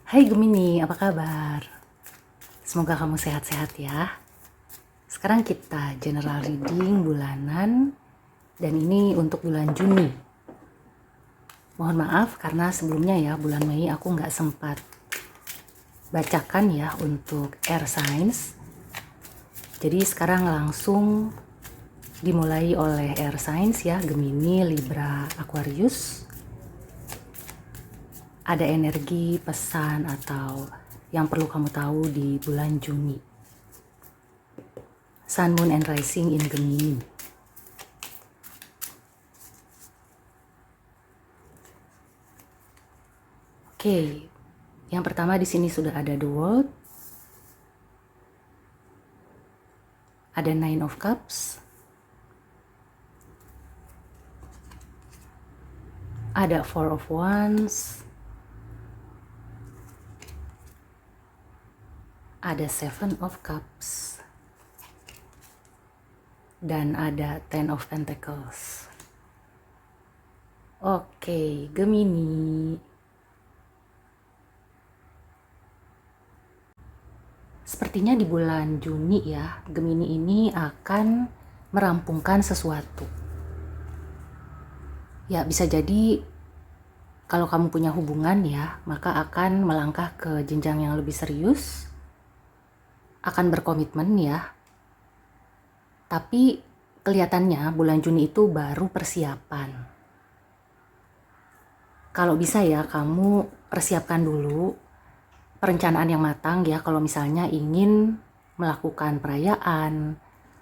Hai Gemini, apa kabar? Semoga kamu sehat-sehat ya. Sekarang kita general reading bulanan, dan ini untuk bulan Juni. Mohon maaf karena sebelumnya ya, bulan Mei aku nggak sempat bacakan ya untuk air signs. Jadi sekarang langsung dimulai oleh air signs ya, Gemini, Libra, Aquarius. Ada energi, pesan, atau yang perlu kamu tahu di bulan Juni. Sun, Moon, and Rising in Gemini. Oke, yang pertama di sini sudah ada The World, ada Nine of Cups, ada Four of Wands, ada Seven of Cups, dan ada Ten of Pentacles. Oke, Gemini. Sepertinya di bulan Juni ya, Gemini ini akan merampungkan sesuatu. Ya, bisa jadi kalau kamu punya hubungan ya, maka akan melangkah ke jenjang yang lebih serius, akan berkomitmen ya. Tapi kelihatannya bulan Juni itu baru persiapan. Kalau bisa ya, kamu persiapkan dulu perencanaan yang matang ya, kalau misalnya ingin melakukan perayaan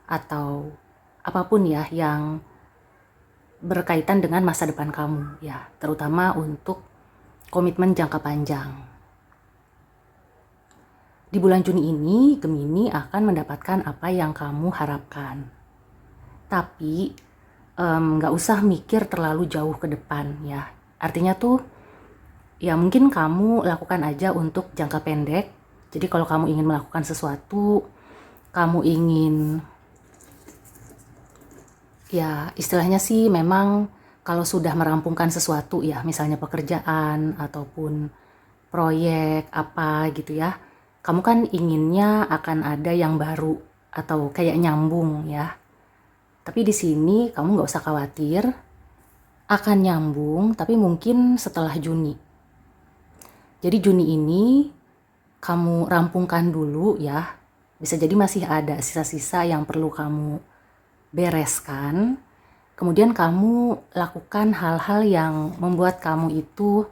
atau apapun ya yang berkaitan dengan masa depan kamu ya, terutama untuk komitmen jangka panjang. Di bulan Juni ini, Gemini akan mendapatkan apa yang kamu harapkan. Tapi nggak usah mikir terlalu jauh ke depan ya. Artinya tuh ya mungkin kamu lakukan aja untuk jangka pendek. Jadi kalau kamu ingin melakukan sesuatu, kamu ingin ya istilahnya sih memang kalau sudah merampungkan sesuatu ya, misalnya pekerjaan ataupun proyek apa gitu ya, kamu kan inginnya akan ada yang baru atau kayak nyambung ya. Tapi di sini kamu nggak usah khawatir, akan nyambung tapi mungkin setelah Juni. Jadi Juni ini kamu rampungkan dulu ya. Bisa jadi masih ada sisa-sisa yang perlu kamu bereskan. Kemudian kamu lakukan hal-hal yang membuat kamu itu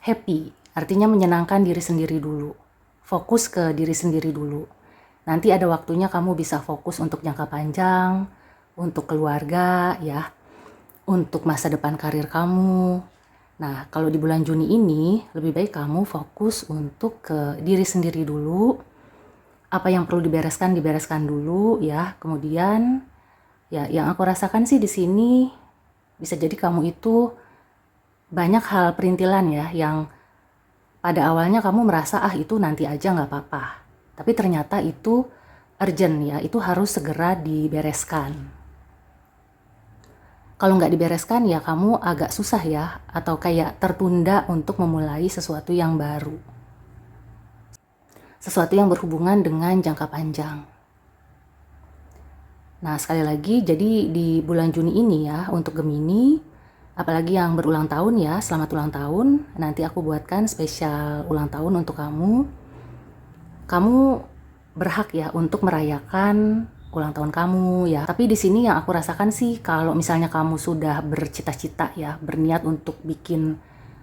happy. Artinya menyenangkan diri sendiri dulu. Fokus ke diri sendiri dulu. Nanti ada waktunya kamu bisa fokus untuk jangka panjang, untuk keluarga ya, untuk masa depan karir kamu. Nah, kalau di bulan Juni ini, lebih baik kamu fokus untuk ke diri sendiri dulu. Apa yang perlu dibereskan dulu ya. Kemudian, ya yang aku rasakan sih di sini, bisa jadi kamu itu banyak hal perintilan ya, yang pada awalnya kamu merasa, itu nanti aja nggak apa-apa. Tapi ternyata itu urgent ya, itu harus segera dibereskan. Kalau nggak dibereskan ya kamu agak susah ya, atau kayak tertunda untuk memulai sesuatu yang baru. Sesuatu yang berhubungan dengan jangka panjang. Nah sekali lagi, jadi di bulan Juni ini ya, untuk Gemini, apalagi yang berulang tahun ya, selamat ulang tahun. Nanti aku buatkan spesial ulang tahun untuk kamu. Kamu berhak ya untuk merayakan ulang tahun kamu ya. Tapi di sini yang aku rasakan sih, kalau misalnya kamu sudah bercita-cita ya, berniat untuk bikin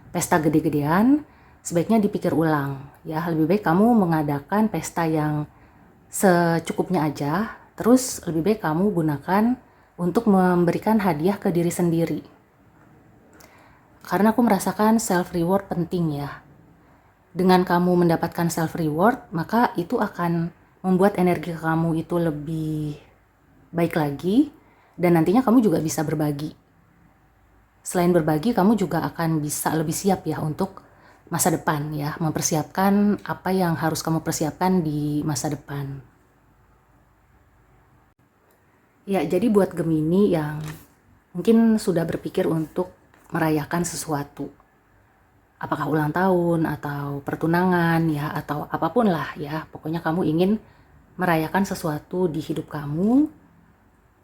pesta gede-gedean, sebaiknya dipikir ulang ya. Lebih baik kamu mengadakan pesta yang secukupnya aja. Terus lebih baik kamu gunakan untuk memberikan hadiah ke diri sendiri. Karena aku merasakan self reward penting ya. Dengan kamu mendapatkan self reward, maka itu akan membuat energi kamu itu lebih baik lagi, dan nantinya kamu juga bisa berbagi. Selain berbagi, kamu juga akan bisa lebih siap ya untuk masa depan ya, mempersiapkan apa yang harus kamu persiapkan di masa depan. Ya, jadi buat Gemini yang mungkin sudah berpikir untuk merayakan sesuatu, apakah ulang tahun atau pertunangan ya, atau apapun lah ya. Pokoknya kamu ingin merayakan sesuatu di hidup kamu,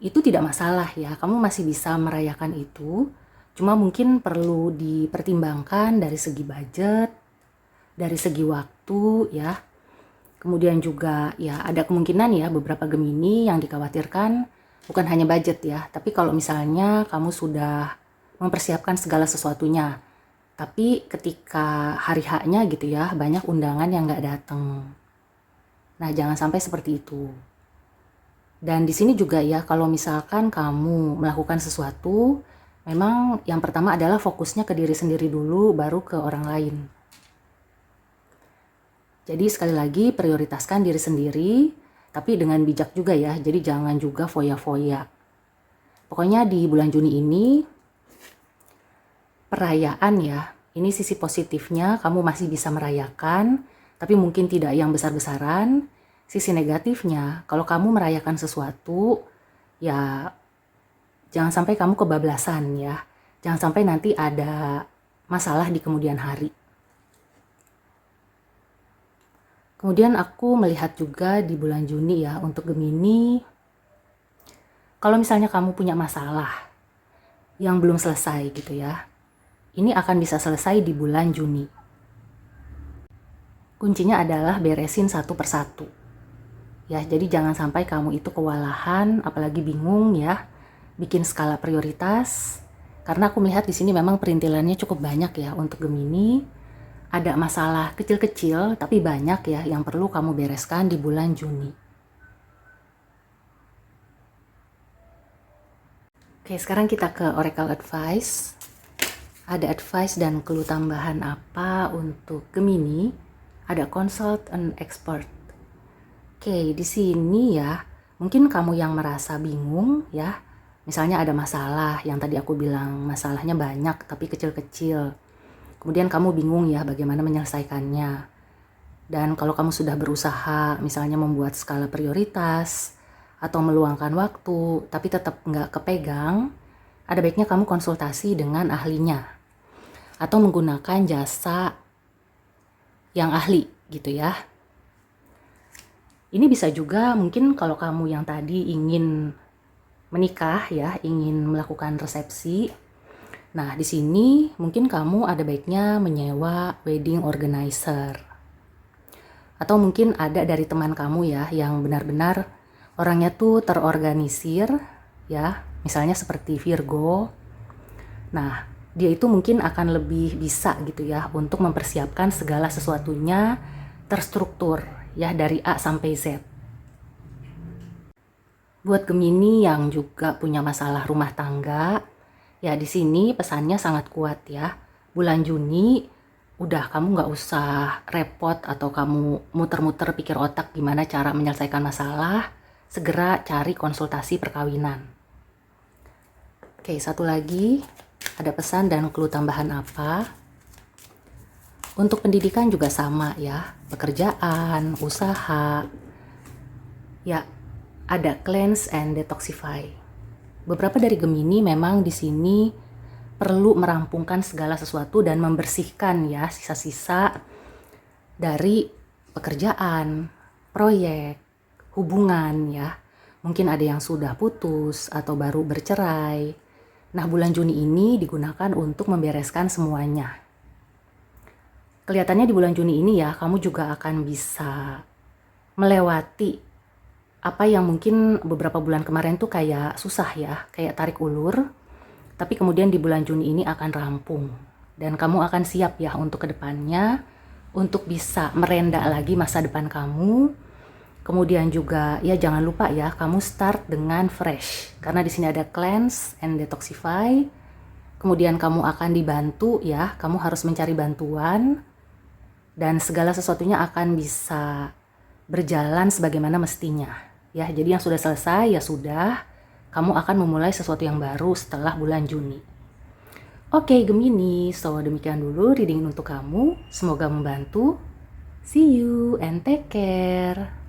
itu tidak masalah ya. Kamu masih bisa merayakan itu. Cuma mungkin perlu dipertimbangkan dari segi budget, dari segi waktu ya. Kemudian juga ya ada kemungkinan ya beberapa Gemini yang dikhawatirkan bukan hanya budget ya, tapi kalau misalnya kamu sudah mempersiapkan segala sesuatunya, tapi ketika hari H-nya gitu ya, banyak undangan yang nggak datang. Nah, jangan sampai seperti itu. Dan di sini juga ya, kalau misalkan kamu melakukan sesuatu, memang yang pertama adalah fokusnya ke diri sendiri dulu, baru ke orang lain. Jadi sekali lagi prioritaskan diri sendiri, tapi dengan bijak juga ya, jadi jangan juga foya-foya. Pokoknya di bulan Juni ini, perayaan ya, ini sisi positifnya kamu masih bisa merayakan, tapi mungkin tidak yang besar-besaran. Sisi negatifnya, kalau kamu merayakan sesuatu, ya jangan sampai kamu kebablasan ya. Jangan sampai nanti ada masalah di kemudian hari. Kemudian aku melihat juga di bulan Juni ya, untuk Gemini, kalau misalnya kamu punya masalah yang belum selesai gitu ya, ini akan bisa selesai di bulan Juni. Kuncinya adalah beresin satu persatu. Ya, jadi jangan sampai kamu itu kewalahan, apalagi bingung ya, bikin skala prioritas. Karena aku melihat di sini memang perintilannya cukup banyak ya untuk Gemini. Ada masalah kecil-kecil tapi banyak ya yang perlu kamu bereskan di bulan Juni. Oke, sekarang kita ke Oracle Advice. Ada advice dan clue tambahan apa untuk Gemini? Ada consult an expert. Oke, di sini ya, mungkin kamu yang merasa bingung ya. Misalnya ada masalah yang tadi aku bilang masalahnya banyak tapi kecil-kecil. Kemudian kamu bingung ya bagaimana menyelesaikannya. Dan kalau kamu sudah berusaha misalnya membuat skala prioritas atau meluangkan waktu tapi tetap nggak kepegang, ada baiknya kamu konsultasi dengan ahlinya atau menggunakan jasa yang ahli gitu ya. Ini bisa juga mungkin kalau kamu yang tadi ingin menikah ya, ingin melakukan resepsi. Nah, di sini mungkin kamu ada baiknya menyewa wedding organizer. Atau mungkin ada dari teman kamu ya yang benar-benar orangnya tuh terorganisir ya, misalnya seperti Virgo. Nah, dia itu mungkin akan lebih bisa gitu ya untuk mempersiapkan segala sesuatunya terstruktur ya dari A sampai Z. Buat Gemini yang juga punya masalah rumah tangga, ya di sini pesannya sangat kuat ya. Bulan Juni udah kamu nggak usah repot atau kamu muter-muter pikir otak gimana cara menyelesaikan masalah. Segera cari konsultasi perkawinan. Oke, satu lagi ada pesan dan clue tambahan apa? Untuk pendidikan juga sama ya, pekerjaan, usaha. Ya, ada cleanse and detoxify. Beberapa dari Gemini memang di sini perlu merampungkan segala sesuatu dan membersihkan ya sisa-sisa dari pekerjaan, proyek, hubungan ya. Mungkin ada yang sudah putus atau baru bercerai. Nah, bulan Juni ini digunakan untuk membereskan semuanya. Kelihatannya di bulan Juni ini ya, kamu juga akan bisa melewati apa yang mungkin beberapa bulan kemarin tuh kayak susah ya, kayak tarik ulur. Tapi kemudian di bulan Juni ini akan rampung. Dan kamu akan siap ya untuk kedepannya, untuk bisa merendah lagi masa depan kamu. Kemudian juga ya jangan lupa ya, kamu start dengan fresh. Karena di sini ada cleanse and detoxify. Kemudian kamu akan dibantu ya, kamu harus mencari bantuan. Dan segala sesuatunya akan bisa berjalan sebagaimana mestinya. Ya, jadi yang sudah selesai ya sudah, kamu akan memulai sesuatu yang baru setelah bulan Juni. Oke, Gemini, so demikian dulu reading untuk kamu. Semoga membantu. See you and take care.